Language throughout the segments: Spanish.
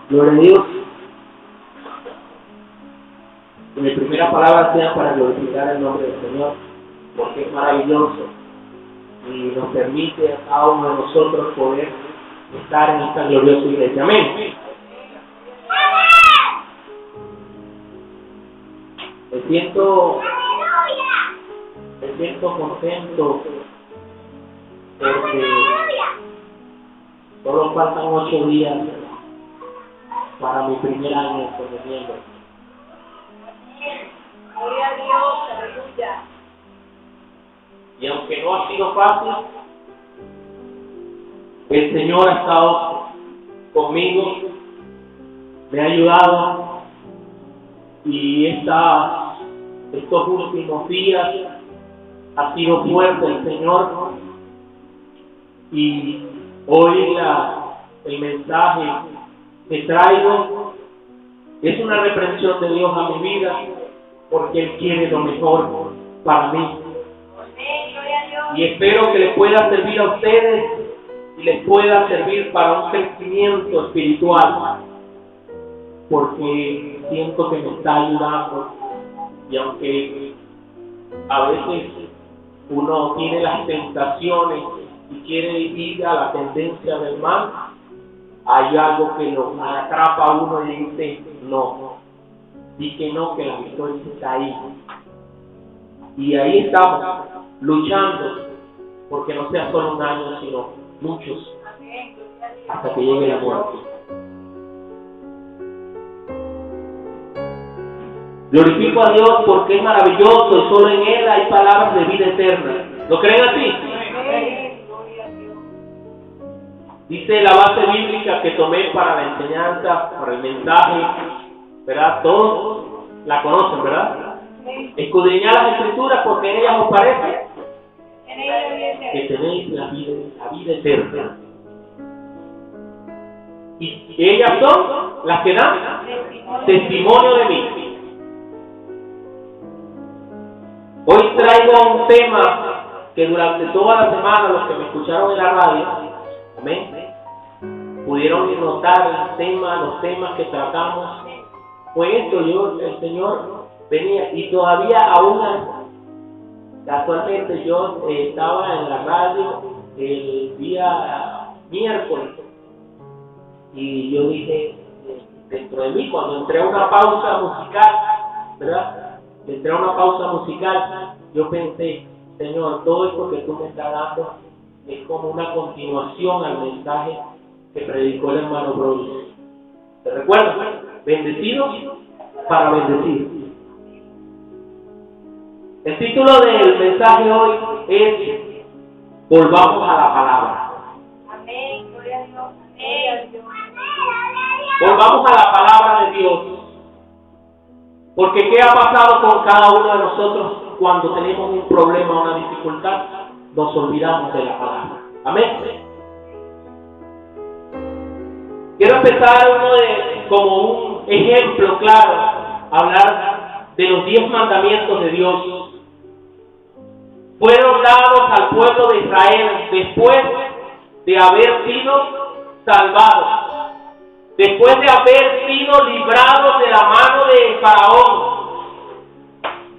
Gloria a Dios. Y mi primera palabra sea para glorificar el nombre del Señor, porque es maravilloso y nos permite a cada uno de nosotros poder estar en esta gloriosa iglesia. Amén. Me siento contento porque solo faltan 8 días para mi primer año como miembro. Gloria a Dios, aleluya. Y aunque no ha sido fácil, el Señor ha estado conmigo, me ha ayudado, y estos últimos días ha sido fuerte el Señor, y hoy el mensaje que traigo es una reprensión de Dios a mi vida, porque Él quiere lo mejor para mí. Y espero que les pueda servir a ustedes y les pueda servir para un crecimiento espiritual, porque siento que me está ayudando. Y aunque a veces uno tiene las tentaciones y quiere ir a la tendencia del mal, hay algo que lo atrapa a uno y dice no, di que no, que la victoria está ahí. Y ahí estamos, luchando, porque no sea solo un año, sino muchos, hasta que llegue la muerte. Glorifico a Dios porque es maravilloso y solo en Él hay palabras de vida eterna. ¿Lo creen así? Dice la base bíblica que tomé para la enseñanza, para el mensaje, ¿verdad? Todos la conocen, ¿verdad? Escudriñad las Escrituras porque en ellas os parece que tenéis la vida eterna. Y ellas son las que dan testimonio de mí. Hoy traigo un tema que durante toda la semana los que me escucharon en la radio, amén, pudieron notar los temas que tratamos. Fue esto, el Señor venía, y todavía aún casualmente yo estaba en la radio el día miércoles, y yo dije dentro de mí, cuando entré a una pausa musical, ¿verdad? Entré a una pausa musical, yo pensé, Señor, todo esto que tú me estás dando es como una continuación al mensaje que predicó el hermano Brody. ¿Te recuerdas? Bendecidos para bendecir. El título del mensaje hoy es Volvamos a la palabra. Amén, gloria a Dios. Amén. Volvamos a la palabra de Dios. Porque ¿qué ha pasado con cada uno de nosotros cuando tenemos un problema o una dificultad? Nos olvidamos de la palabra. Amén. Quiero empezar como un ejemplo claro, hablar de los 10 mandamientos de Dios. Fueron dados al pueblo de Israel después de haber sido salvados, después de haber sido librados de la mano de Faraón,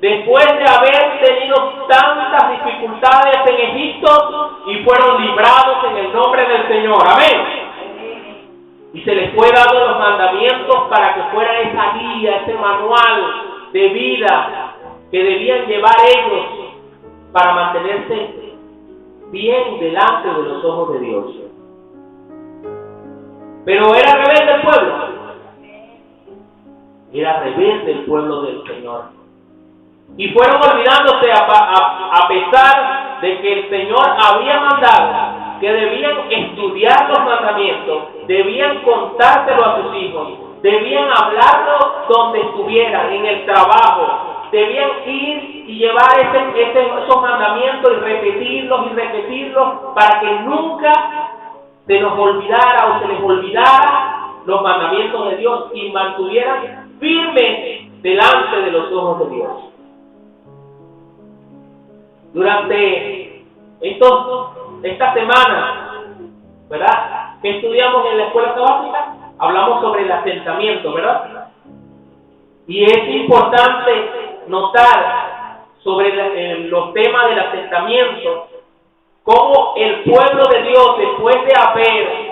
después de haber tenido tantas dificultades en Egipto, y fueron librados en el nombre del Señor. Amén. Y se les fue dado los mandamientos para que fuera esa guía, ese manual de vida que debían llevar ellos para mantenerse bien delante de los ojos de Dios. Pero era rebelde el pueblo. Era rebelde el pueblo del Señor. Y fueron olvidándose a pesar de que el Señor había mandado que debían estudiar los mandamientos, debían contárselo a sus hijos, debían hablarlo donde estuvieran, en el trabajo, debían ir y llevar esos mandamientos y repetirlos para que nunca se nos olvidara o se les olvidara los mandamientos de Dios y mantuvieran firmes delante de los ojos de Dios. Durante esta semana, ¿verdad?, que estudiamos en la escuela sabática, hablamos sobre el asentamiento, ¿verdad? Y es importante notar sobre los temas del asentamiento, cómo el pueblo de Dios, después de haber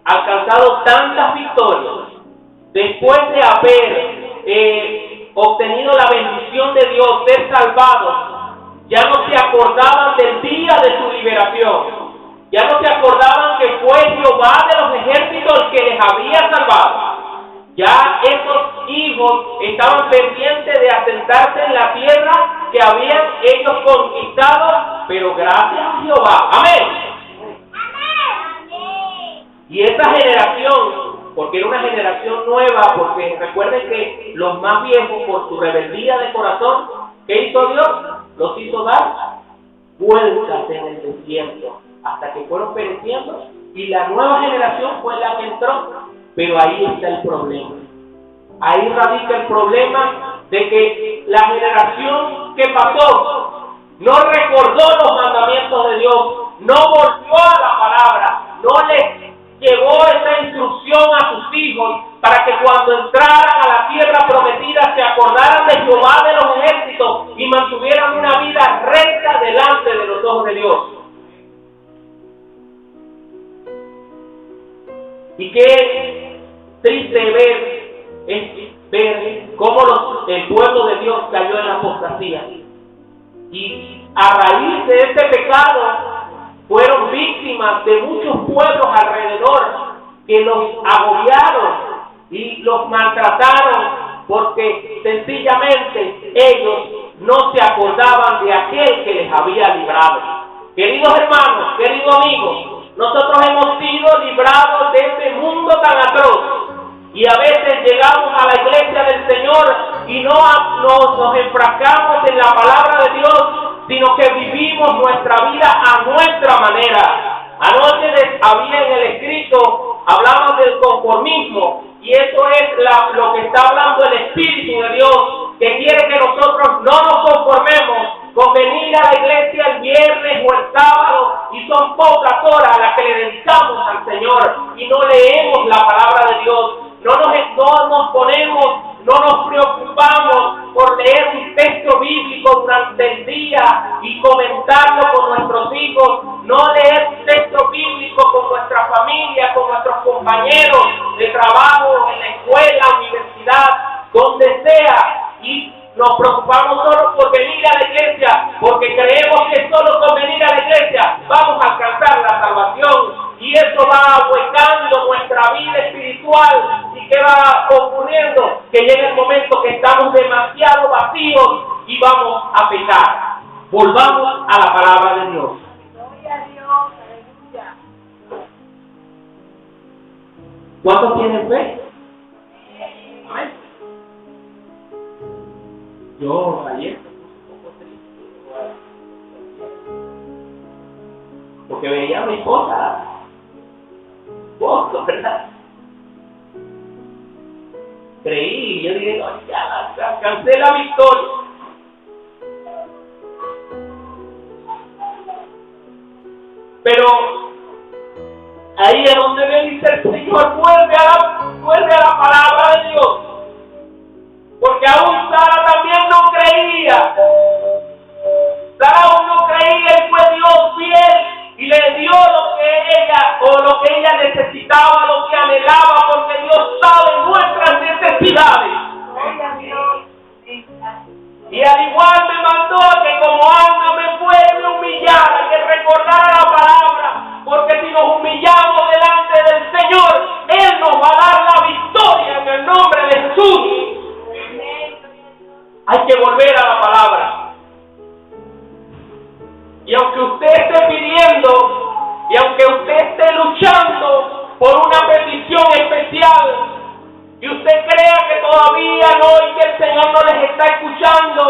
alcanzado tantas victorias, después de haber obtenido la bendición de Dios, ser salvados, ya no se acordaban del día de su liberación. Ya no se acordaban que fue Jehová de los ejércitos el que les había salvado. Ya esos hijos estaban pendientes de asentarse en la tierra que habían ellos conquistado, pero gracias a Jehová. Amén. Y esa generación, porque era una generación nueva, porque recuerden que los más viejos, por su rebeldía de corazón, ¿qué hizo Dios? Los hizo dar vueltas en el desierto, hasta que fueron pereciendo, y la nueva generación fue la que entró. Pero ahí está el problema. Ahí radica el problema de que la generación que pasó no recordó los mandamientos de Dios, no volvió a la palabra, no les llevó esa instrucción a sus hijos para que cuando entraran a la tierra prometida se acordaran de Jehová de los ejércitos y mantuvieran una vida recta delante de los ojos de Dios. Y qué triste ver cómo el pueblo de Dios cayó en la apostasía. Y a raíz de este pecado fueron víctimas de muchos pueblos alrededor que los agobiaron y los maltrataron porque sencillamente ellos no se acordaban de aquel que les había librado. Queridos hermanos, queridos amigos, nosotros hemos sido librados de este mundo tan atroz y a veces llegamos a la iglesia del Señor y no nos enfrascamos en la palabra de Dios, sino que vivimos nuestra vida a nuestra manera. Anoche había en el escrito, hablamos del conformismo, y eso es lo que está hablando el Espíritu de Dios, que quiere que nosotros no nos conformemos con venir a la iglesia el viernes o el sábado, y son pocas horas las que le dedicamos al Señor, y no leemos la palabra de Dios, no nos ponemos, no nos preocupamos por leer un texto bíblico durante el día y comentarlo con nuestros hijos, no leer un texto bíblico con nuestra familia, con nuestros compañeros de trabajo, en la escuela, universidad, donde sea, y nos preocupamos solo por venir a la iglesia, porque creemos que solo con venir a la iglesia vamos a alcanzar la salvación, y eso va ahuecando nuestra vida espiritual. ¿Y qué va ocurriendo? Que llega el momento que estamos demasiado vacíos y vamos a pecar. Volvamos a la palabra de Dios. Gloria a Dios, aleluya. ¿Cuántos tienen fe? Amén. Yo ayer me puse un poco triste porque veía a mi esposa, ¿verdad? Creí, yo dije, no, ya alcancé la victoria. Pero ahí es donde me dice el Señor, vuelve a la palabra de Dios. Porque aún Sara también no creía. Sara aún no creía y fue Dios fiel y le dio lo que ella necesitaba, lo que anhelaba, porque Dios sabe nuestras necesidades. Y al igual me mandó a que como Ana me fue, me humillara, que recordara la palabra, porque si nos humillamos delante del Señor, Él nos va a dar la victoria en el nombre de Jesús. Hay que volver a la palabra. Y aunque usted esté pidiendo, y aunque usted esté luchando por una petición especial, y usted crea que todavía no y que el Señor no les está escuchando,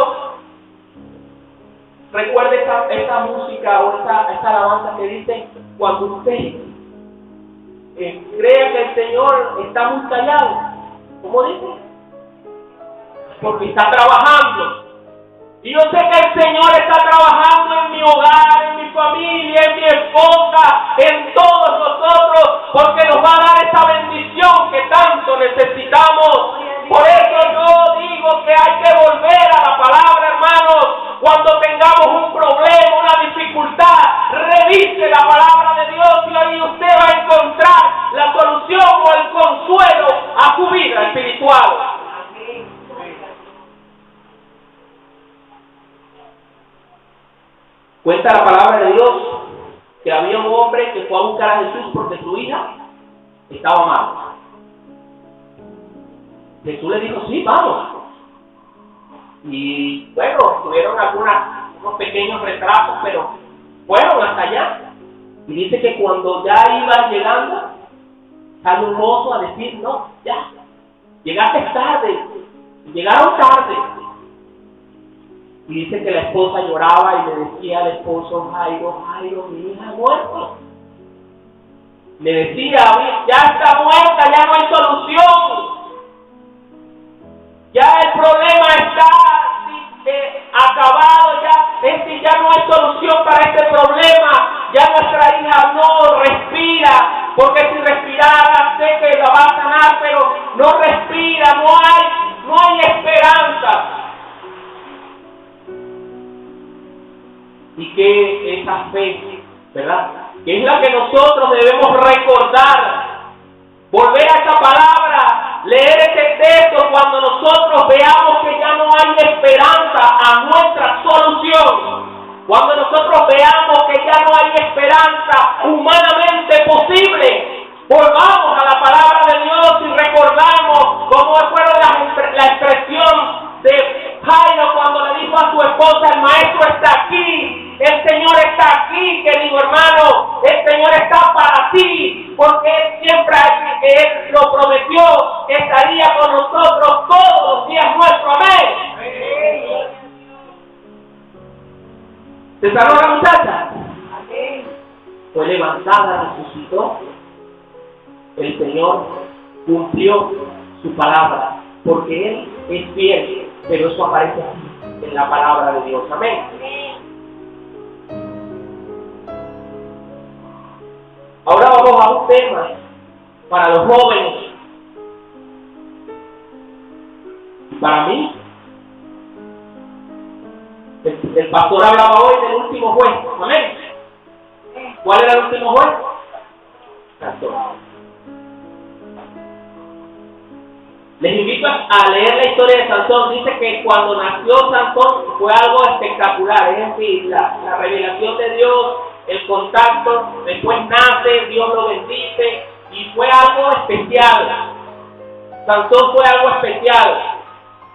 recuerde esa música o esa alabanza que dice, cuando usted crea que el Señor está muy callado, ¿cómo dice? Porque está trabajando. Y yo sé que el Señor está trabajando en mi hogar, en mi familia, en mi esposa, en todos nosotros, porque nos va a dar esa bendición que Cuenta la palabra de Dios que había un hombre que fue a buscar a Jesús porque su hija estaba mal. Jesús le dijo, sí, vamos. Y bueno, tuvieron unos pequeños retrasos, pero fueron hasta allá. Y dice que cuando ya iban llegando, sale un mozo a decir, no, ya, llegaste tarde. Llegaron tarde. Y dice que la esposa lloraba y le decía al esposo, Jairo, mi hija ha muerto. Le decía, ya está muerta, ya no hay solución. Ya el problema está acabado, ya no hay solución para este problema. Ya nuestra hija no respira, porque si respirara sé que la va a sanar, pero no respira, no hay esperanza. Y que esa fe, ¿verdad?, que es la que nosotros debemos recordar, volver a esa palabra, leer ese texto cuando nosotros veamos que ya no hay esperanza a nuestra solución, cuando nosotros veamos que ya no hay esperanza humanamente posible. Volvamos a la palabra de Dios y recordamos cómo fue la expresión de Jairo cuando le dijo a su esposa, el maestro está aquí. El Señor está aquí, querido hermano. El Señor está para ti, porque Él siempre, Él lo prometió, que estaría con nosotros todos los días nuestros. Amén. ¿Se sanó la muchacha? Fue levantada, resucitó. El Señor cumplió su palabra, porque Él es fiel, pero eso aparece aquí, en la palabra de Dios. Amén. Ahora vamos a un tema para los jóvenes. Y para mí, el pastor hablaba hoy del último juez. Amén. ¿Cuál era el último juez? Pastor. Les invito a leer la historia de Sansón. Dice que cuando nació Sansón fue algo espectacular. Es decir, la revelación de Dios, el contacto, después nace, Dios lo bendice y fue algo especial. Sansón fue algo especial.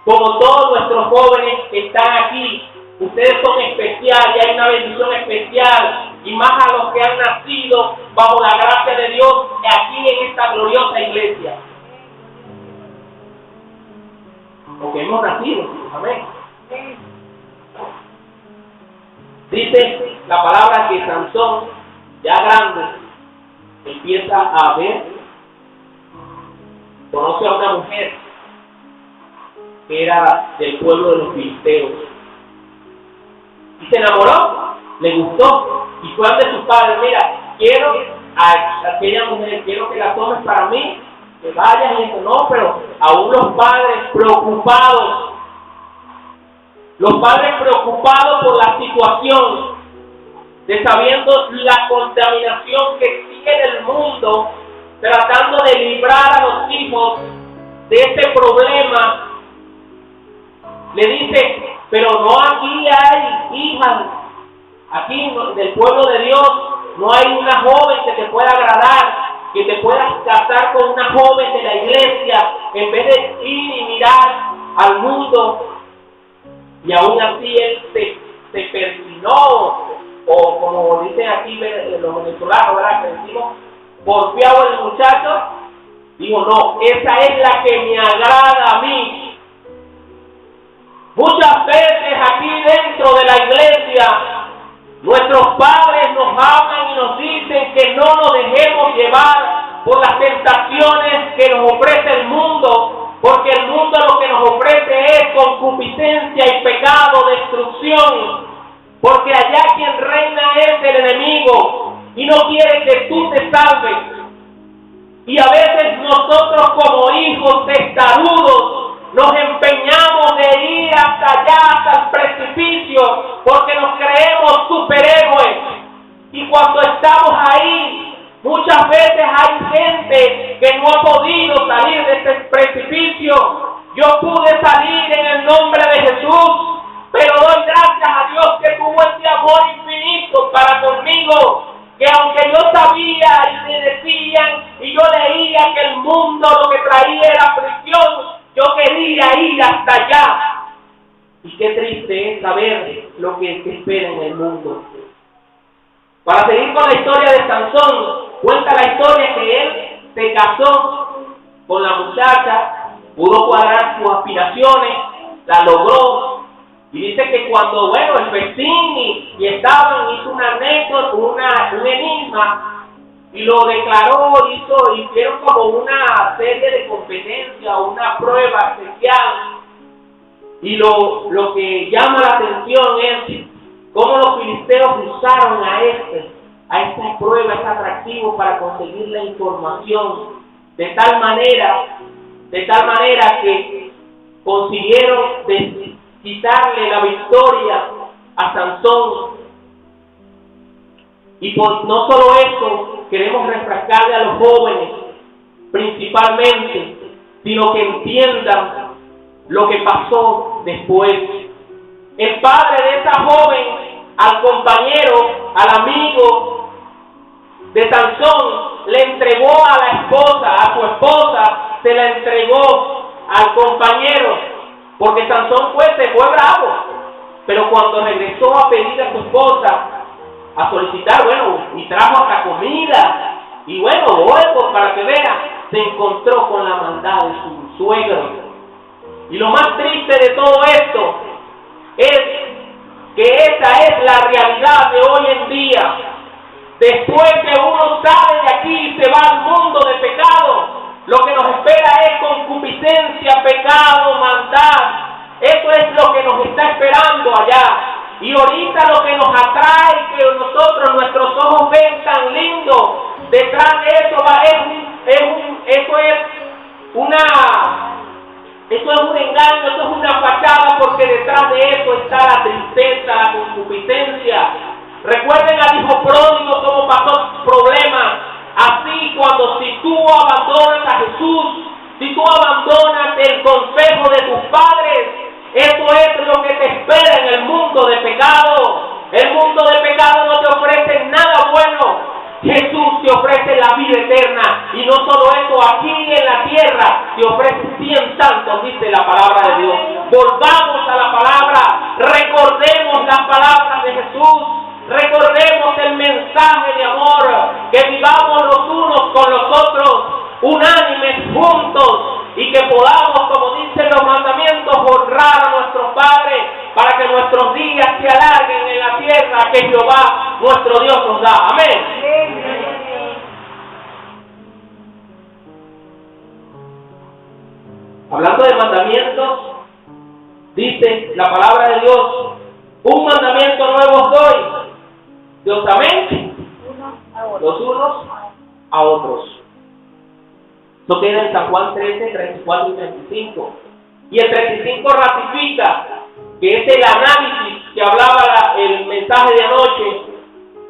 Como todos nuestros jóvenes que están aquí, ustedes son especiales y hay una bendición especial, y más a los que han nacido bajo la gracia de Dios aquí en esta gloriosa iglesia. Porque hemos nacido, amén. Dice la palabra que Sansón, ya grande, empieza a ver, conoce a una mujer que era del pueblo de los filisteos. Y se enamoró, le gustó, y fue ante sus padres, mira, quiero a aquella mujer, quiero que la tomes para mí, que vayas y eso, no, pero aún los padres preocupados por la situación, de sabiendo la contaminación que tiene el mundo, tratando de librar a los hijos de este problema, le dice, pero no aquí hay hijas, aquí del pueblo de Dios, no hay una joven que te pueda agradar, que te puedas casar con una joven de la iglesia, en vez de ir y mirar al mundo. Y aún así él se persinó, o como dicen aquí los venezolanos, ¿verdad?, que decimos, porfiado el muchacho. Digo, no, esa es la que me agrada a mí. Muchas veces aquí dentro de la iglesia, nuestros padres nos hablan y nos dicen que no nos dejemos llevar por las tentaciones que nos ofrece el mundo, porque el mundo lo que nos ofrece es concupiscencia y pecado, destrucción, porque allá quien reina es el enemigo y no quiere que tú te salves. Y a veces nosotros como hijos testarudos nos empeñamos de ir hasta allá, hasta el precipicio, porque nos creemos superhéroes. Y cuando estamos ahí, muchas veces hay gente que no ha podido salir de ese precipicio. Yo pude salir en el nombre de Jesús, pero doy gracias a Dios que tuvo ese amor infinito ministros para conmigo, que aunque yo sabía y me decían y yo leía que el mundo lo que traía era aflicción, yo quería ir hasta allá. Y qué triste es saber lo que te espera en el mundo. Para seguir con la historia de Sansón, cuenta la historia que él se casó con la muchacha, pudo cuadrar sus aspiraciones, la logró. Y dice que cuando, el festín y estaban, hizo una anécdota, un enigma, y lo declaró, hicieron como una serie de competencias, una prueba especial. Y lo que llama la atención es cómo los filisteos usaron a esta prueba, este atractivo para conseguir la información, de tal manera que consiguieron quitarle la victoria a Sansón. Y no solo eso, queremos refrescarle a los jóvenes, principalmente, sino que entiendan lo que pasó después. El padre de esa joven, al compañero, al amigo de Sansón, le entregó a la esposa, a su esposa, se la entregó al compañero, porque Sansón se fue bravo, pero cuando regresó a pedir a su esposa, a solicitar, y trajo hasta comida, y huevos para que vean, se encontró con la maldad de su suegro. Y lo más triste de todo esto es que esa es la realidad de hoy en día. Después que uno sale de aquí y se va al mundo de pecado, lo que nos espera es concupiscencia, pecado, maldad. Eso es lo que nos está esperando allá. Y ahorita lo que nos atrae, que nuestros ojos ven tan lindo, detrás de eso eso es un engaño, eso es una fachada, porque detrás de eso está la tristeza, la concupiscencia. Recuerden al hijo pródigo cómo pasó problemas. Así, si tú abandonas a Jesús, si tú abandonas el consejo de tus padres, eso es lo que te espera en el mundo de pecado. El mundo de pecado no te ofrece nada bueno. Jesús te ofrece la vida eterna, y no solo eso, aquí en la tierra te ofrece 100 santos, dice la palabra de Dios. Volvamos a la palabra, recordemos las palabras de Jesús, recordemos el mensaje de amor, que vivamos los unos con los otros, unánimes, juntos, y que podamos, como dicen los mandamientos, honrar a nuestros padres, para que nuestros días se alarguen en la tierra que Jehová, nuestro Dios, nos da. Amén. Hablando de mandamientos, dice la palabra de Dios: un mandamiento nuevo os doy, que os améis los unos a otros. Esto queda en San Juan 13, 34 y 35. Y el 35 ratifica que es el análisis que hablaba el mensaje de anoche,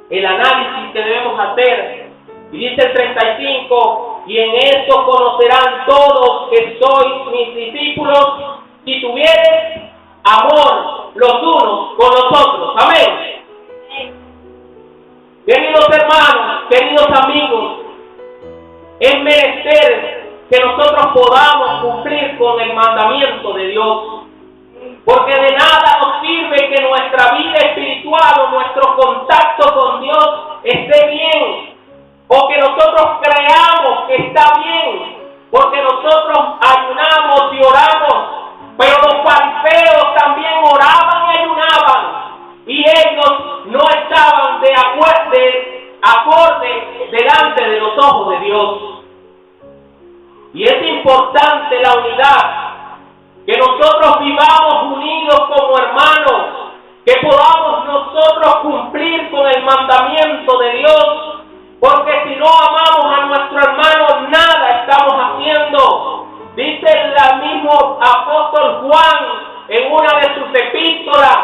el análisis que debemos hacer. Y dice el 35: y en esto conocerán todos que sois mis discípulos, si tuviereis amor los unos con los otros. Amén. Queridos hermanos, queridos amigos, es menester que nosotros podamos cumplir con el mandamiento de Dios, porque de nada nos sirve que nuestra vida espiritual o nuestro contacto con Dios esté bien, o que nosotros creamos que está bien, porque nosotros ayunamos y oramos, pero los fariseos también oraban y ayunaban, y ellos no estaban acorde delante de los ojos de Dios. Y es importante la unidad, que nosotros vivamos unidos como hermanos, que podamos nosotros cumplir con el mandamiento de Dios, porque si no amamos a nuestro hermano, nada estamos haciendo. Dice el mismo apóstol Juan en una de sus epístolas,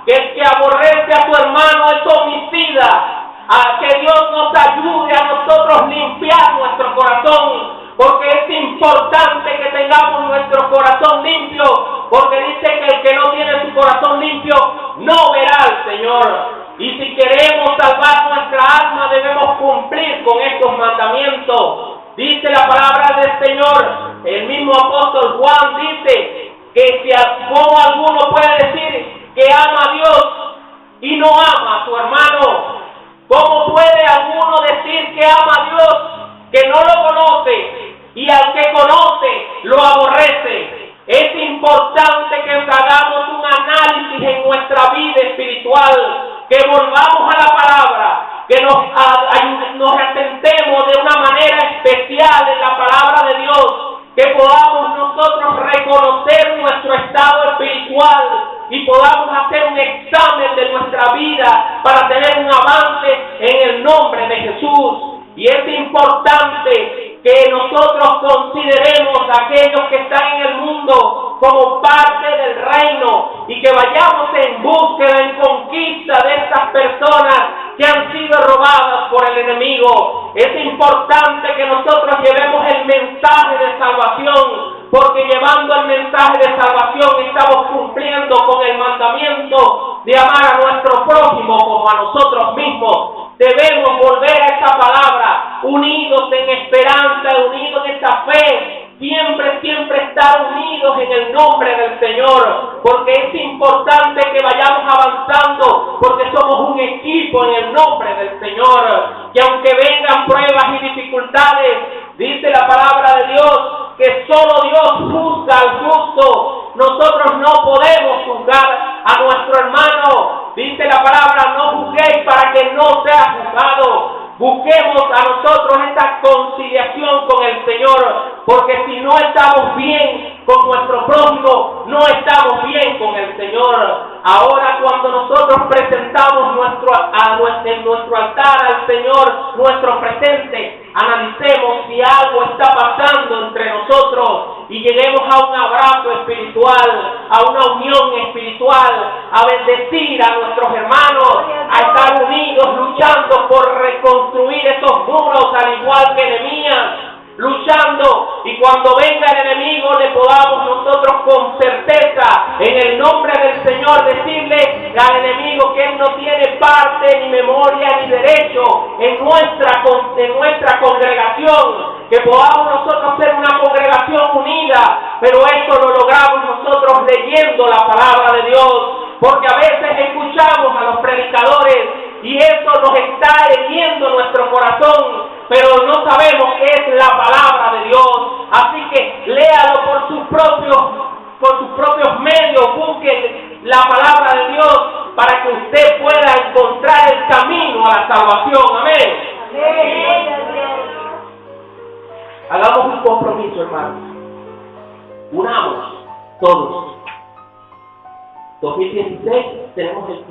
que el que aborrece a su hermano es homicida. A que Dios nos ayude a nosotros limpiar nuestro corazón, porque es importante que tengamos nuestro corazón limpio, porque dice que el que no tiene su corazón limpio no verá al Señor. Y si queremos salvar nuestra alma, debemos cumplir con estos mandamientos. Dice la palabra del Señor, el mismo apóstol Juan dice que como alguno puede decir que ama a Dios y no ama a su hermano, ¿cómo puede alguno decir que ama a Dios que no lo conoce y al que conoce lo aborrece? Es importante que hagamos un análisis en nuestra vida espiritual, que volvamos a la palabra, que nos atentemos de una manera especial en la palabra de Dios, que podamos nosotros reconocer nuestro estado espiritual y podamos hacer un examen de nuestra vida para tener un avance en el nombre de Jesús. Y es importante que nosotros consideremos a aquellos que están en el mundo como parte del reino y que vayamos en búsqueda, en conquista de estas personas que han sido robadas por el enemigo. Es importante que nosotros llevemos el mensaje de salvación, porque llevando el mensaje de salvación estamos cumpliendo con el mandamiento de amar a nuestro prójimo como a nosotros mismos. Debemos volver a esa palabra, unidos en esperanza, unidos en esta fe, siempre estar unidos en el nombre del Señor, porque es importante que vayamos avanzando, porque somos un equipo en el nombre del Señor, que aunque vengan pruebas y dificultades, dice la palabra de Dios, que solo Dios juzga al justo. Nosotros no podemos juzgar a nuestro hermano. Dice la palabra, no juzguéis para que no sea juzgado. Busquemos a nosotros esta conciliación con el Señor, porque si no estamos bien con nuestro prójimo, no estamos bien con el Señor. Ahora cuando nosotros presentamos en nuestro altar al Señor nuestro presente, analicemos si algo está pasando entre nosotros y lleguemos a un abrazo espiritual, a una unión espiritual, a bendecir a nuestros hermanos, a estar unidos luchando por reconstruir esos muros al igual que Nehemías, luchando, y cuando venga el enemigo le podamos nosotros con certeza en el nombre del Señor decirle al enemigo que él no tiene parte ni memoria ni derecho en nuestra congregación, que podamos nosotros ser una congregación unida, pero esto lo logramos nosotros leyendo la palabra de Dios, porque a veces escuchamos a los predicadores y eso nos está hiriendo nuestro corazón, pero no sabemos qué es la palabra de Dios. Así que léalo por sus propios medios, busque la palabra de Dios para que usted pueda encontrar el camino a la salvación. Amén. Hagamos un compromiso, hermanos. Unamos todos. 2016 tenemos el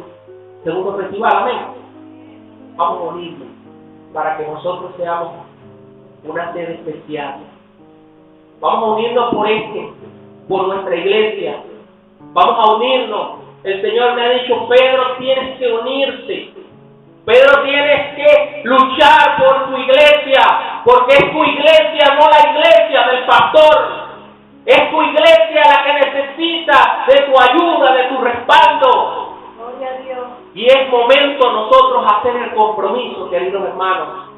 segundo festival, amén. Vamos a unirnos para que nosotros seamos una sede especial. Vamos a unirnos por esto, por nuestra iglesia. Vamos a unirnos. El Señor me ha dicho, Pedro, tienes que unirte. Pedro, tienes que luchar por tu iglesia, porque es tu iglesia, no la iglesia del pastor. Es tu iglesia la que necesita de tu ayuda, de tu respaldo. Gloria a Dios. Y es momento nosotros hacer el compromiso, queridos hermanos.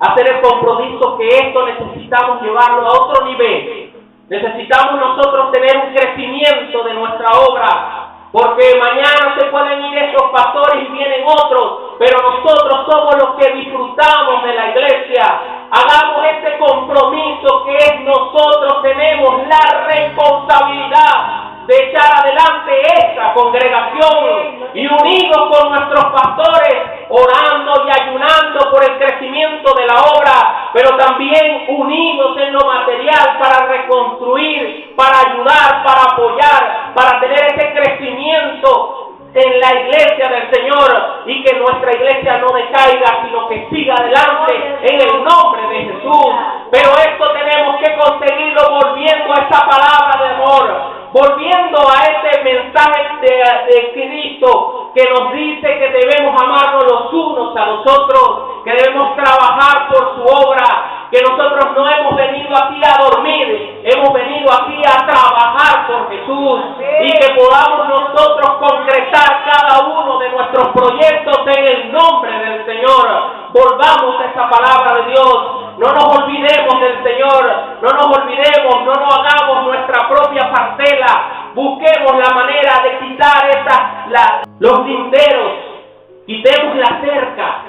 Hacer el compromiso que esto necesitamos llevarlo a otro nivel. Necesitamos nosotros tener un crecimiento de nuestra obra. Porque mañana se pueden ir esos pastores y vienen otros, pero nosotros somos los que disfrutamos de la iglesia. Hagamos este compromiso que es nosotros tenemos la responsabilidad de echar adelante esta congregación y unidos con nuestros pastores, orando y ayunando por el crecimiento de la obra, pero también unidos en lo material para reconstruir, para ayudar, para apoyar, para tener ese crecimiento en la iglesia del Señor y que nuestra iglesia no decaiga, sino que siga adelante en el nombre de Jesús. Pero esto tenemos que conseguirlo volviendo a esa palabra de amor, volviendo a este mensaje de Cristo que nos dice que debemos amarnos los unos a los otros, que debemos trabajar por su obra, que nosotros no hemos venido aquí a dormir, hemos venido aquí a trabajar por Jesús y que podamos nosotros concretar cada uno de nuestros proyectos en en el nombre del Señor. Volvamos a esta palabra de Dios. No nos olvidemos del Señor. No nos olvidemos, no nos hagamos nuestra propia parcela. Busquemos la manera de quitar los linderos. Quitemos la cerca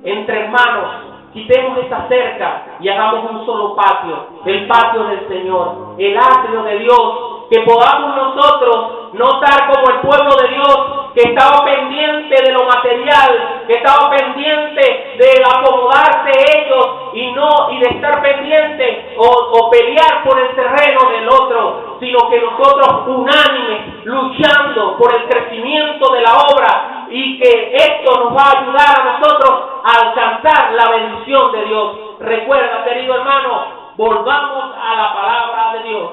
entre hermanos. Quitemos esta cerca y hagamos un solo patio, el patio del Señor, el atrio de Dios, que podamos nosotros no estar como el pueblo de Dios, que estaba pendiente de lo material, que estaba pendiente de acomodarse ellos y de estar pendiente o pelear por el terreno del otro, sino que nosotros unánimes, luchando por el crecimiento de la obra, y que esto nos va a ayudar a nosotros a alcanzar la bendición de Dios. Recuerda, querido hermano, volvamos a la palabra de Dios.